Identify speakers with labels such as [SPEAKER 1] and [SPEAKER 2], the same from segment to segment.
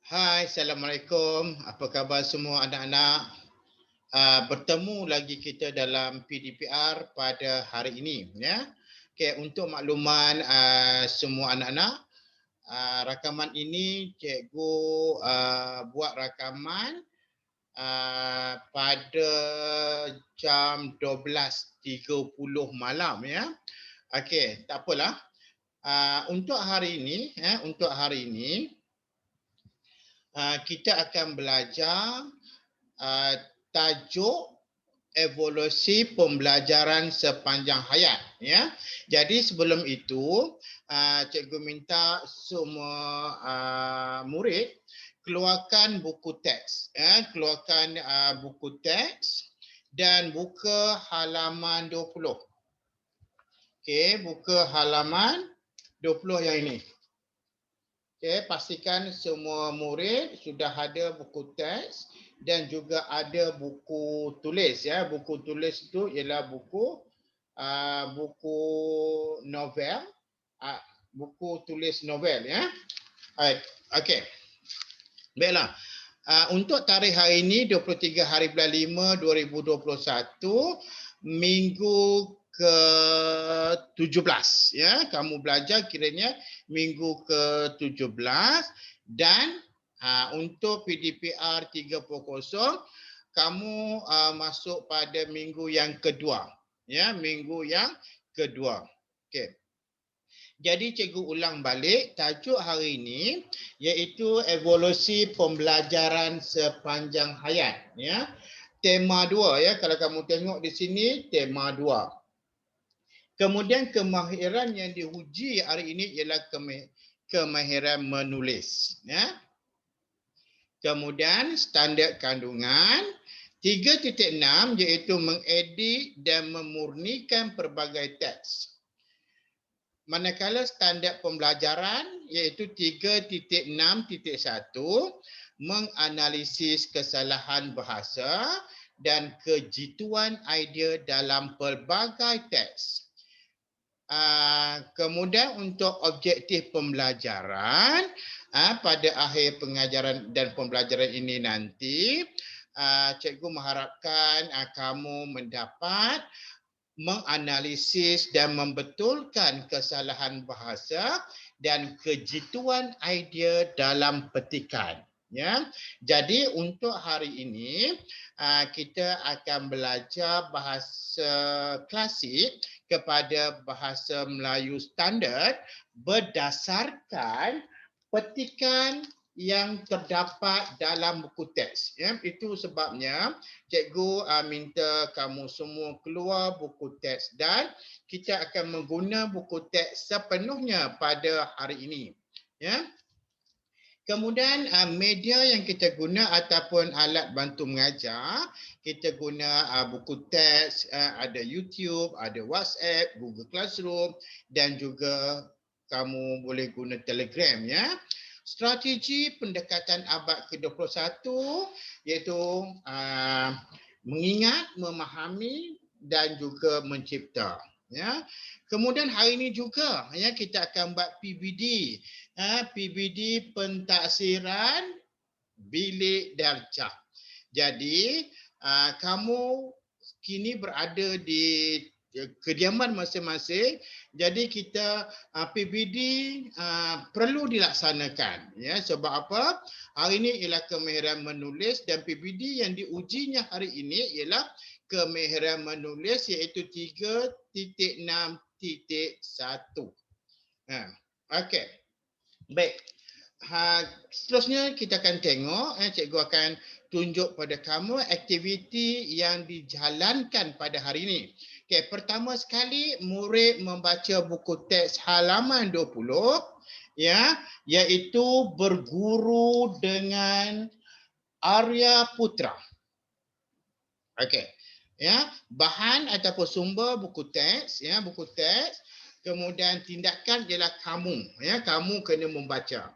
[SPEAKER 1] Hai, Assalamualaikum. Apa khabar semua anak-anak? Bertemu lagi kita dalam PDPR pada hari ini. Ya. Okay, untuk makluman semua anak-anak, rakaman ini cikgu buat rakaman pada jam 12.30 malam. Ya. Okey, tak apalah. Untuk hari ini, kita akan belajar tajuk evolusi pembelajaran sepanjang hayat, ya. Jadi sebelum itu cikgu minta semua murid keluarkan buku teks, ya. Keluarkan buku teks dan buka halaman 20. Okey, buka halaman 20 yang ini. Okay, pastikan semua murid sudah ada buku teks dan juga ada buku tulis, ya. Buku tulis itu ialah buku novel, buku tulis novel, ya. Okey. Baiklah. Untuk tarikh hari ini 23 hari bulan 5 2021, minggu ke-17, ya. Kamu belajar kiranya minggu ke-17 dan untuk PDPR 3.0 kamu masuk pada minggu yang kedua, ya, minggu yang kedua. Okey. Jadi cikgu ulang balik tajuk hari ini iaitu evolusi pembelajaran sepanjang hayat, ya. Tema 2, ya. Kalau kamu tengok di sini tema 2. Kemudian kemahiran yang diuji hari ini ialah kemahiran menulis, ya. Kemudian standard kandungan 3.6 iaitu mengedit dan memurnikan pelbagai teks. Manakala standard pembelajaran iaitu 3.6.1 menganalisis kesalahan bahasa dan kejituan idea dalam pelbagai teks. Kemudian untuk objektif pembelajaran pada akhir pengajaran dan pembelajaran ini nanti, cikgu mengharapkan kamu mendapat menganalisis dan membetulkan kesalahan bahasa dan kejituan idea dalam petikan, ya. Jadi untuk hari ini kita akan belajar bahasa klasik kepada bahasa Melayu standard berdasarkan petikan yang terdapat dalam buku teks, ya. Itu sebabnya cikgu minta kamu semua keluar buku teks dan kita akan mengguna buku teks sepenuhnya pada hari ini, ya. Kemudian media yang kita guna ataupun alat bantu mengajar, kita guna buku teks, ada YouTube, ada WhatsApp, Google Classroom dan juga kamu boleh guna Telegram, ya. Strategi pendekatan abad ke-21 iaitu mengingat, memahami dan juga mencipta, ya. Kemudian hari ini juga, ya, kita akan buat PBD. PBD pentaksiran bilik darjah. Jadi kamu kini berada di kediaman masing-masing. Jadi kita PBD perlu dilaksanakan, ya. Sebab apa? Hari ini ialah kemahiran menulis dan PBD yang diujinya hari ini ialah kemahiran menulis iaitu 3.6.1. Okey. Baik. Seterusnya kita akan tengok, cikgu akan tunjuk pada kamu aktiviti yang dijalankan pada hari ini. Okey, pertama sekali murid membaca buku teks halaman 20, ya, iaitu berguru dengan Arya Putra. Okey. Ya, bahan ataupun sumber buku teks, ya, buku teks. Kemudian tindakan ialah kamu, ya, kamu kena membaca.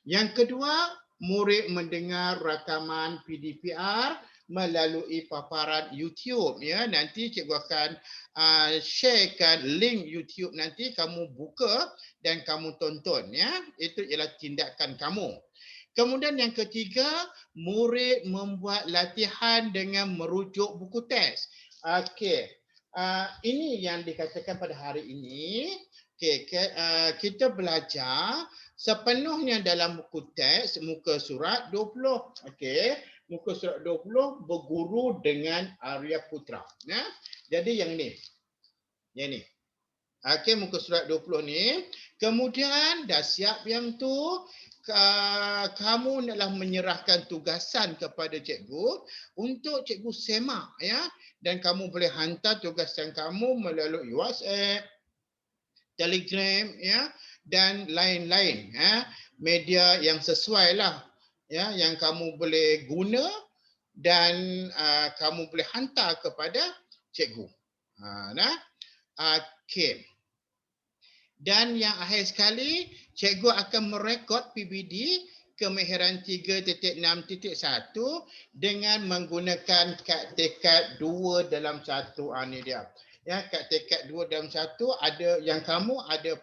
[SPEAKER 1] Yang kedua, murid mendengar rakaman PDPR melalui paparan YouTube, ya. Nanti cikgu akan sharekan link YouTube, nanti kamu buka dan kamu tonton, ya. Itu ialah tindakan kamu. Kemudian yang ketiga, murid membuat latihan dengan merujuk buku teks. Okey. Ini yang dikatakan pada hari ini. Okey, kita belajar sepenuhnya dalam buku teks muka surat 20. Okey, muka surat 20 berguru dengan Arya Putra. Ya. Jadi yang ni. Yang ni. Okey, muka surat 20 ni. Kemudian dah siap yang tu, kamu naklah menyerahkan tugasan kepada cikgu untuk cikgu semak, ya. Dan kamu boleh hantar tugasan kamu melalui WhatsApp, Telegram, ya, dan lain-lain, ya. Media yang sesuai lah, ya, yang kamu boleh guna dan kamu boleh hantar kepada cikgu. Nah. Okey. Dan yang akhir sekali, cikgu akan merekod PBD kemahiran 3.6.1 dengan menggunakan kad tekad 2 dalam 1. Ini dia. Ya, kad tekad 2 dalam 1 ada yang kamu ada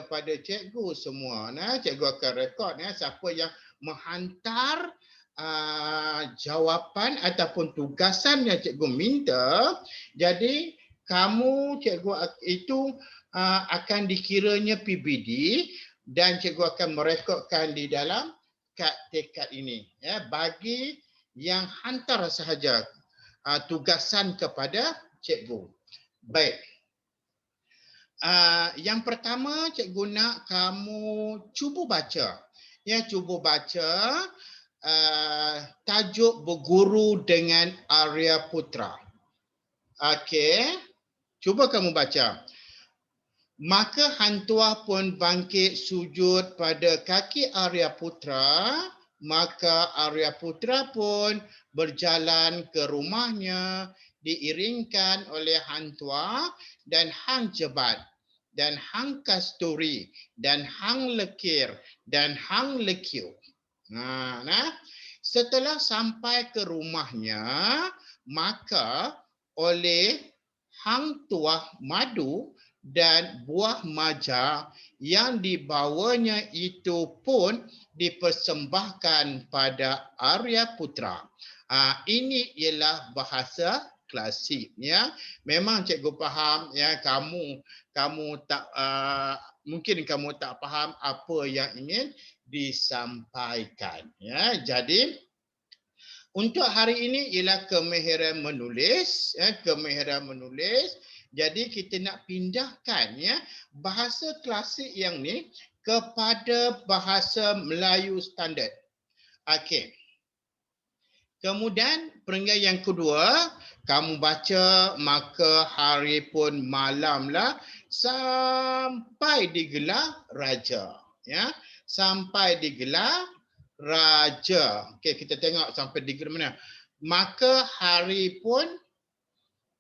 [SPEAKER 1] pada cikgu semua. Nah, cikgu akan rekod ya siapa yang menghantar jawapan ataupun tugasan yang cikgu minta. Jadi kamu cikgu itu akan dikiranya PBD dan cikgu akan merekodkan di dalam kad tekad ini, ya, bagi yang hantar sahaja tugasan kepada cikgu. Baik. Yang pertama cikgu nak kamu cuba baca. Ya, cuba baca tajuk berguru dengan Arya Putra. Okey. Cuba kamu baca. Maka Hantuah pun bangkit sujud pada kaki Arya Putra. Maka Arya Putra pun berjalan ke rumahnya diiringkan oleh Hantuah dan Hang Jebat dan Hang Kasturi dan Hang Lekir dan Hang Lekiu. Nah, setelah sampai ke rumahnya, maka oleh Hang Tuah Madu dan buah maja yang dibawanya itu pun dipersembahkan pada Arya Putra. Ini ialah bahasa klasik, ya. Memang cikgu faham, ya, kamu tak mungkin kamu tak faham apa yang ingin disampaikan, ya. Jadi untuk hari ini ialah kemahiran menulis, ya, kemahiran menulis. Jadi kita nak pindahkan, ya, bahasa klasik yang ni kepada bahasa Melayu standard. Okey. Kemudian perenggan yang kedua, kamu baca maka hari pun malamlah sampai digelar raja, ya. Sampai digelar raja. Okey, kita tengok sampai digelar mana. Maka hari pun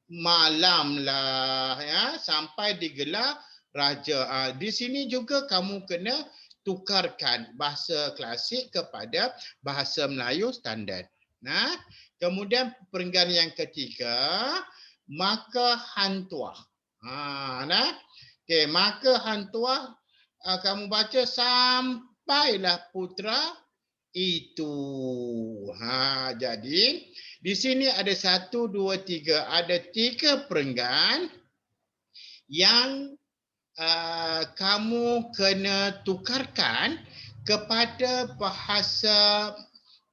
[SPEAKER 1] malamlah, ya, sampai digelar raja. Di sini juga kamu kena tukarkan bahasa klasik kepada bahasa Melayu standard. Nah, kemudian perenggan yang ketiga, maka Hantuah. Nah, okey, maka Hantuah kamu baca sampailah putra itu. Jadi di sini ada 1, 2, 3. Ada 3 perenggan yang kamu kena tukarkan kepada bahasa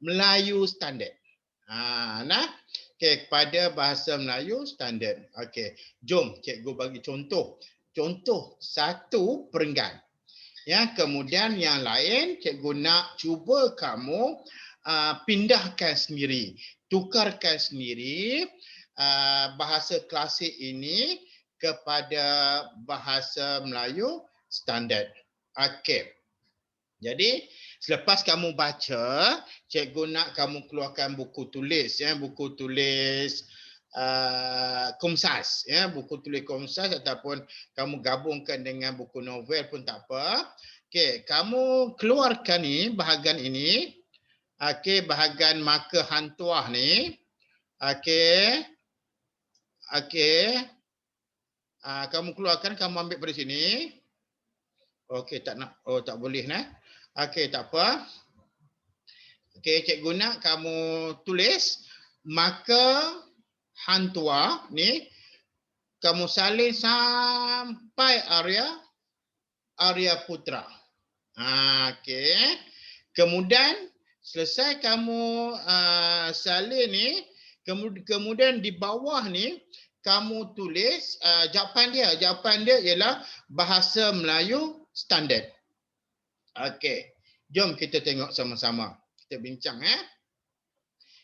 [SPEAKER 1] Melayu standard. Nah, okey, kepada bahasa Melayu standard. Okey, jom cikgu bagi contoh. Contoh 1 perenggan. Ya, kemudian yang lain cikgu nak cuba kamu pindahkan sendiri, tukarkan sendiri bahasa klasik ini kepada bahasa Melayu standard. Okey. Jadi selepas kamu baca, cikgu nak kamu keluarkan buku tulis, ya, buku tulis Komsas, ya, buku tulis Komsas ataupun kamu gabungkan dengan buku novel pun tak apa. Okey, kamu keluarkan ni bahagian ini. Okey, bahagian maka Hantuah ni. Okey. Okey. Kamu keluarkan, kamu ambil dari sini. Okey, tak nak. Oh, tak boleh nah. Okey, tak apa. Okey, cikgu nak kamu tulis maka hang tua ni kamu salin sampai area putra. Okey. Kemudian selesai kamu salin ni, kemudian di bawah ni kamu tulis jawapan dia. Jawapan dia ialah bahasa Melayu standard. Okey. Jom kita tengok sama-sama. Kita bincang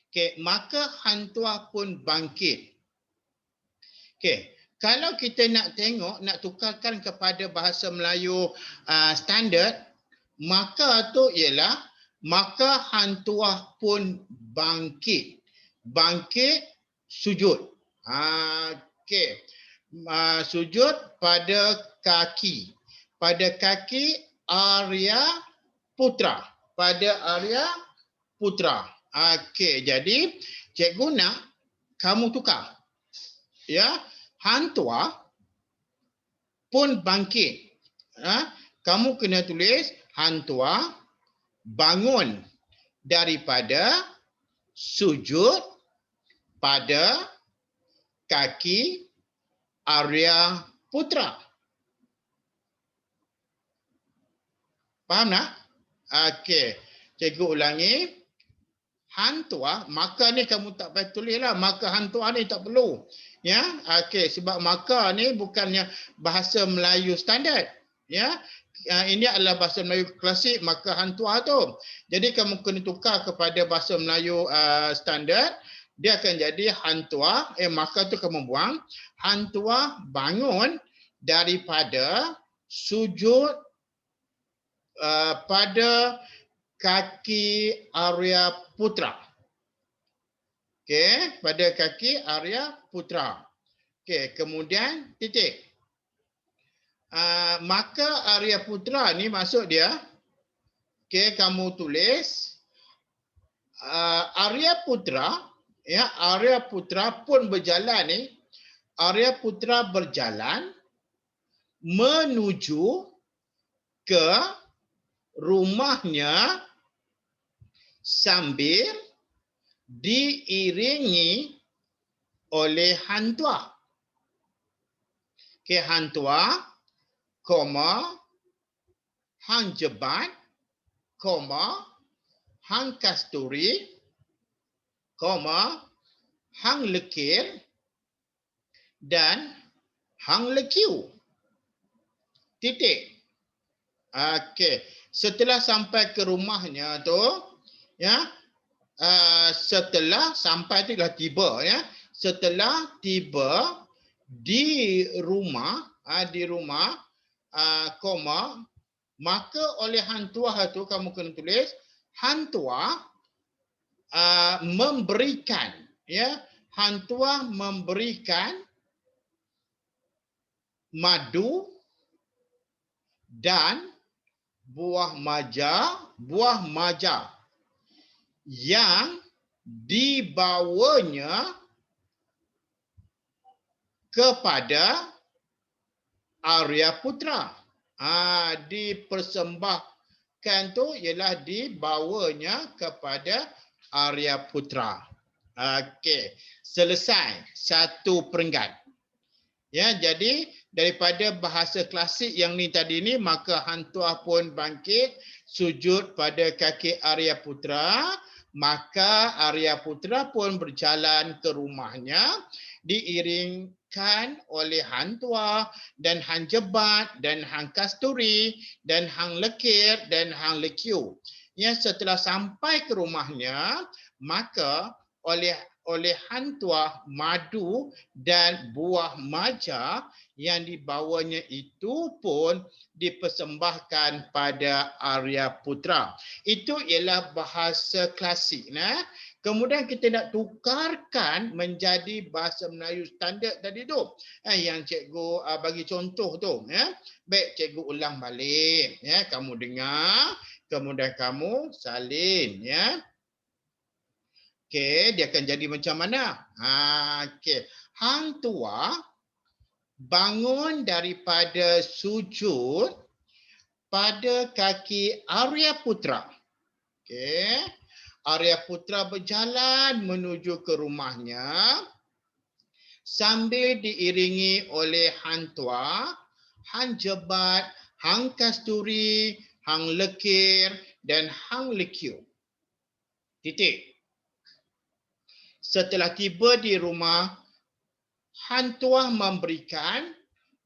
[SPEAKER 1] Okey, maka hang tua pun bangkit. Okey, kalau kita nak tengok, nak tukarkan kepada bahasa Melayu standard, maka tu ialah maka hang tua pun bangkit. Bangkit sujud. Okey. Sujud pada kaki. Pada kaki Arya Putra. Pada Arya Putra. Okey, jadi cikgu nak kamu tukar. Ya, hang tua pun bangkit. Kamu kena tulis hang tua bangun daripada sujud pada kaki Arya Putra. Faham tak? Okey, cikgu ulangi. Hang tua, maka ni kamu tak payah tulislah. Maka hang tua ni tak perlu. Ya, okey, sebab maka ni bukannya bahasa Melayu standard. Ya, ini adalah bahasa Melayu klasik, maka hang tua tu. Jadi kamu kena tukar kepada bahasa Melayu standard, dia akan jadi hang tua, maka tu kamu buang. Hang tua bangun daripada sujud pada kaki Arya Putra. Okey, pada kaki Arya Putra. Okey, kemudian titik. Maka Arya Putra ni maksud dia, okey, kamu tulis Arya Putra, ya, Arya Putra pun berjalan ni. Arya Putra berjalan menuju ke rumahnya sambil diiringi oleh hang tua. Okey, hang tua, hang jebat, hang kasturi, hang lekir dan hang lekiu. Titik. Okey, setelah sampai ke rumahnya tu, ya, setelah sampai tu dah tiba, ya. Setelah tiba di rumah, maka oleh hang tua tu kamu kena tulis hang tua memberikan, ya, hang tua memberikan madu dan buah maja yang dibawanya kepada Arya Putra. Dipersembahkan tu ialah dibawanya kepada Arya Putra. Okey, selesai satu perenggan. Ya, jadi daripada bahasa klasik yang ni tadi ni, maka hang tua pun bangkit sujud pada kaki Arya Putra, maka Arya Putra pun berjalan ke rumahnya diiringkan oleh hang tua dan hang jebat dan hang kasturi dan hang lekir dan hang lekiu. Ya, setelah sampai ke rumahnya, maka oleh hang tua madu dan buah maja yang dibawanya itu pun dipersembahkan pada Arya Putra. Itu ialah bahasa klasik. Kemudian kita nak tukarkan menjadi bahasa Melayu standard tadi tu. Yang cikgu bagi contoh tu. Baik, cikgu ulang balik. Kamu dengar, kemudian kamu salin. Okey, dia akan jadi macam mana? Okey. Hang tua bangun daripada sujud pada kaki Arya Putra. Okey. Arya Putra berjalan menuju ke rumahnya sambil diiringi oleh Hang Tuah, Hang Jebat, Hang Kasturi, Hang Lekir dan Hang Lekiu. Titik. Setelah tiba di rumah, Hang Tuah memberikan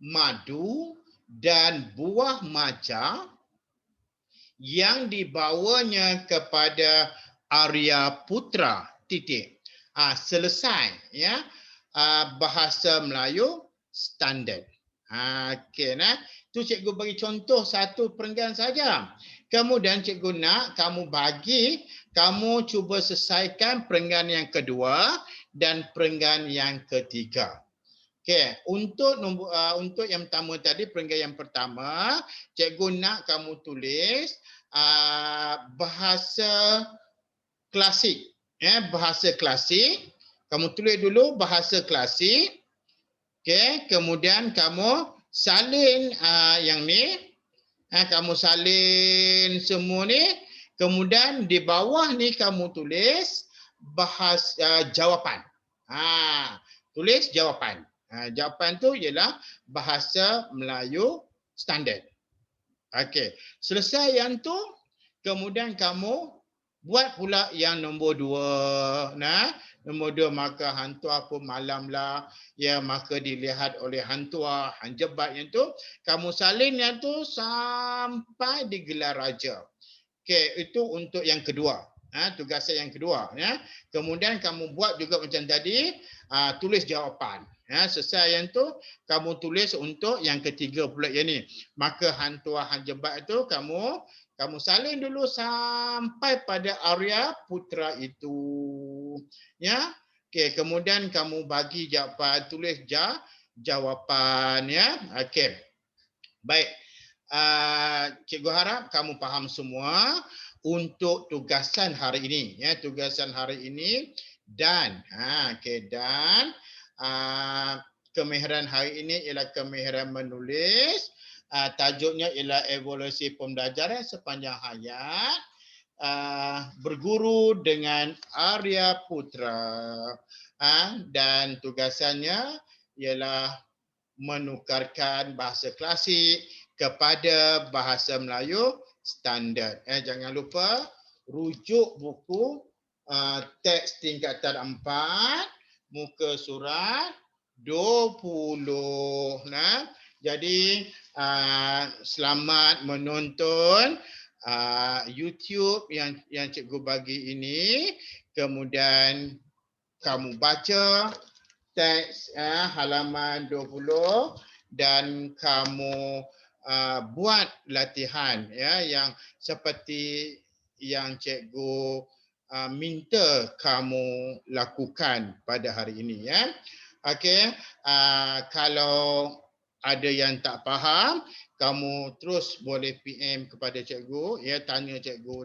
[SPEAKER 1] madu dan buah maja yang dibawanya kepada Arya Putra. Titik. Selesai ya. Bahasa Melayu standard. Okey nah. Tu cikgu bagi contoh satu perenggan saja. Kemudian cikgu nak kamu kamu cuba selesaikan perenggan yang kedua dan perenggan yang ketiga. Okey, untuk yang pertama tadi, perenggan yang pertama, cikgu nak kamu tulis bahasa klasik. Bahasa klasik. Kamu tulis dulu bahasa klasik. Okey, kemudian kamu salin yang ni. Kamu salin semua ni. Kemudian di bawah ni kamu tulis bahasa jawapan. Tulis jawapan. Jawapan tu ialah bahasa Melayu standard. Okey, selesai yang tu, kemudian kamu buat pula yang nombor 2. Nombor 2 maka Hang Tuah pun malamlah ya, maka dilihat oleh Hang Tuah, Hang Jebat yang tu, kamu salin yang tu sampai digelar raja. Okey, itu untuk yang kedua. Tugasan yang kedua ya. Kemudian kamu buat juga macam tadi, tulis jawapan. Selesai yang tu kamu tulis untuk yang ketiga pula yang ni. Maka Hang Tuah, Hang Jebat itu kamu salin dulu sampai pada Arya Putra itu. Ya. Okey, kemudian kamu bagi jawapan, tulis jawapan ya. Okey. Baik. Cikgu harap kamu faham semua untuk tugasan hari ini ya, tugasan hari ini dan dan kemahiran hari ini ialah kemahiran menulis. Tajuknya ialah evolusi pembelajaran sepanjang hayat, berguru dengan Arya Putra. Dan tugasannya ialah menukarkan bahasa klasik kepada bahasa Melayu standard. Jangan lupa rujuk buku teks tingkatan 4 muka surat 20. Jadi selamat menonton YouTube yang cikgu bagi ini. Kemudian kamu baca teks halaman 20 dan kamu buat latihan ya, yang seperti yang cikgu minta kamu lakukan pada hari ini ya. Okey, kalau ada yang tak faham, kamu terus boleh PM kepada cikgu ya, tanya cikgu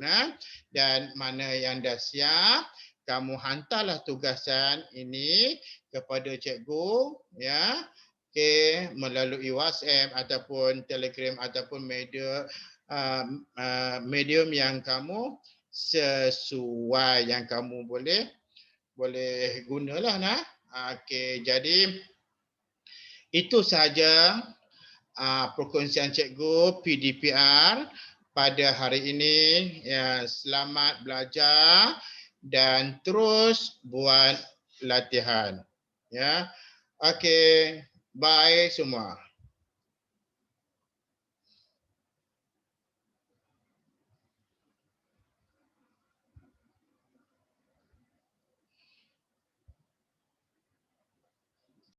[SPEAKER 1] dan mana yang dah siap, kamu hantarlah tugasan ini kepada cikgu ya. Okey, melalui WhatsApp ataupun Telegram ataupun medium yang kamu sesuai, yang kamu boleh gunalah Okey, jadi itu sahaja perkongsian cikgu PDPR pada hari ini ya. Selamat belajar dan terus buat latihan ya. Okey, bye semua.